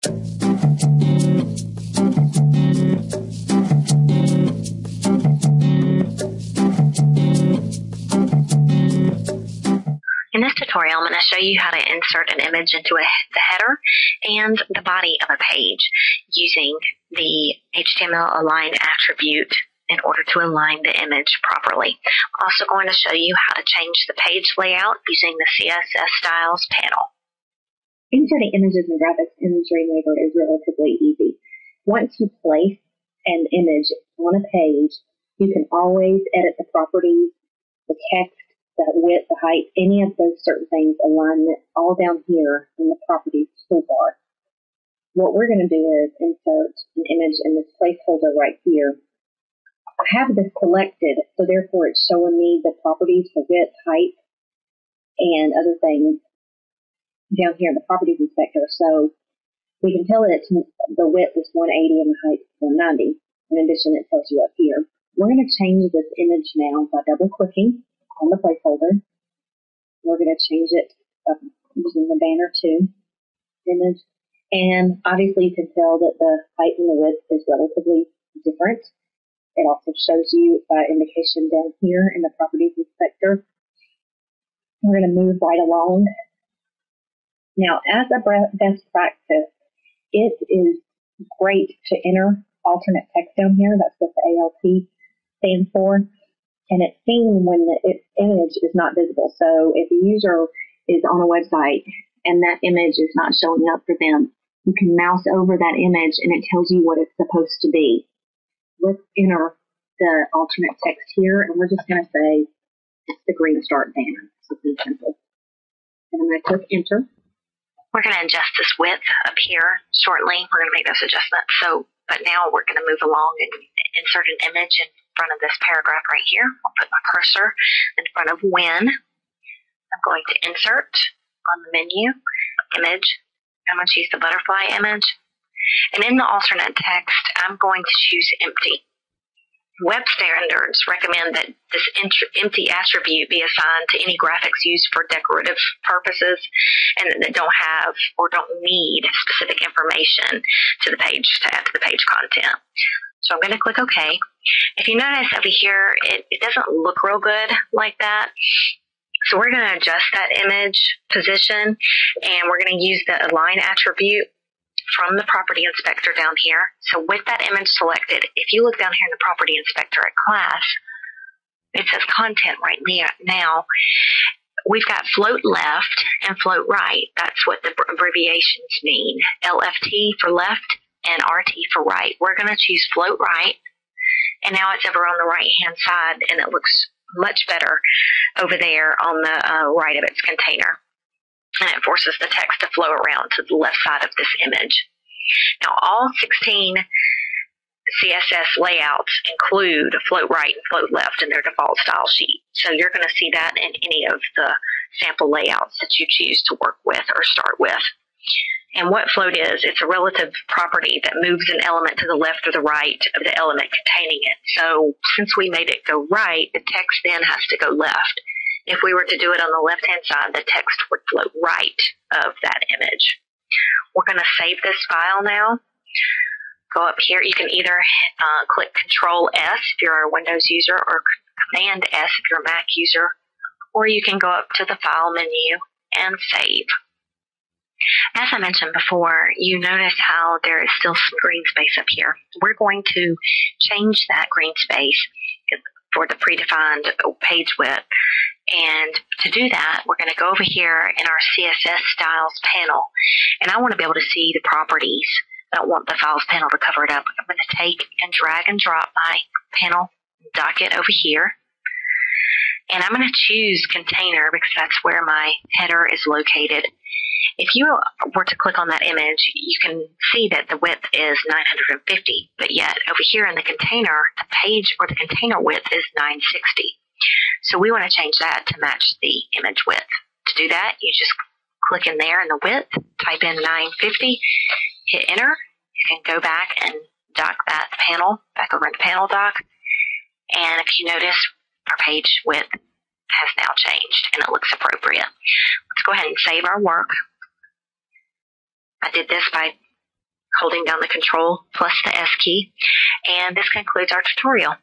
In this tutorial, I'm going to show you how to insert an image into the header and the body of a page using the HTML align attribute in order to align the image properly. I'm also going to show you how to change the page layout using the Css Styles Panel. Inserting images and graphics in Dreamweaver is relatively easy. Once you place an image on a page, you can always edit the properties, the text, the width, the height, any of those certain things, alignment, all down here in the properties toolbar. What we're going to do is insert an image in this placeholder right here. I have this selected, so therefore it's showing me the properties for width, height, and other things down here in the properties inspector. So we can tell that the width is 180 and the height is 190. In addition, it tells you up here. We're going to change this image now by double clicking on the placeholder. We're going to change it using the banner 2 image. And obviously you can tell that the height and the width is relatively different. It also shows you indication down here in the properties inspector. We're going to move right along. Now, as a best practice, it is great to enter alternate text down here. That's what the ALT stands for. And it's seen when the image is not visible. So if a user is on a website and that image is not showing up for them, you can mouse over that image and it tells you what it's supposed to be. Let's enter the alternate text here, and we're just going to say it's the green start banner. Something simple. And I'm going to click enter. We're going to adjust this width up here shortly. We're going to make those adjustments. But now we're going to move along and insert an image in front of this paragraph right here. I'll put my cursor in front of when. I'm going to insert on the menu, image. I'm going to choose the butterfly image. And in the alternate text, I'm going to choose empty. Web standards recommend that this empty attribute be assigned to any graphics used for decorative purposes and that don't have or don't need specific information to the page to add to the page content. So I'm going to click OK. If you notice over here, it doesn't look real good like that. So we're going to adjust that image position, and we're going to use the align attribute from the property inspector down here. So with that image selected, if you look down here in the property inspector at class, it says content right now. We've got float left and float right. That's what the abbreviations mean. LFT for left and RT for right. We're going to choose float right, and now it's over on the right hand side, and it looks much better over there on the right of its container. And it forces the text to flow around to the left side of this image. Now, all 16 CSS layouts include float right and float left in their default style sheet. So you're going to see that in any of the sample layouts that you choose to work with or start with. And what float is, it's a relative property that moves an element to the left or the right of the element containing it. So since we made it go right, the text then has to go left. If we were to do it on the left-hand side, the text would float right of that image. We're going to save this file now. Go up here. You can either click Control-S if you're a Windows user or Command-S if you're a Mac user, or you can go up to the File menu and save. As I mentioned before, you notice how there is still some green space up here. We're going to change that green space for the predefined page width. And to do that, we're going to go over here in our CSS Styles panel. And I want to be able to see the properties. I don't want the Files panel to cover it up. I'm going to take and drag and drop my panel, dock it over here. And I'm going to choose container because that's where my header is located. If you were to click on that image, you can see that the width is 950, but yet over here in the container, the page or the container width is 960. So we want to change that to match the image width. To do that, you just click in there in the width, type in 950, hit enter. You can go back and dock that panel back over in the panel dock. And if you notice, our page width has now changed and it looks appropriate. Let's go ahead and save our work. I did this by holding down the Control plus the S key. And this concludes our tutorial.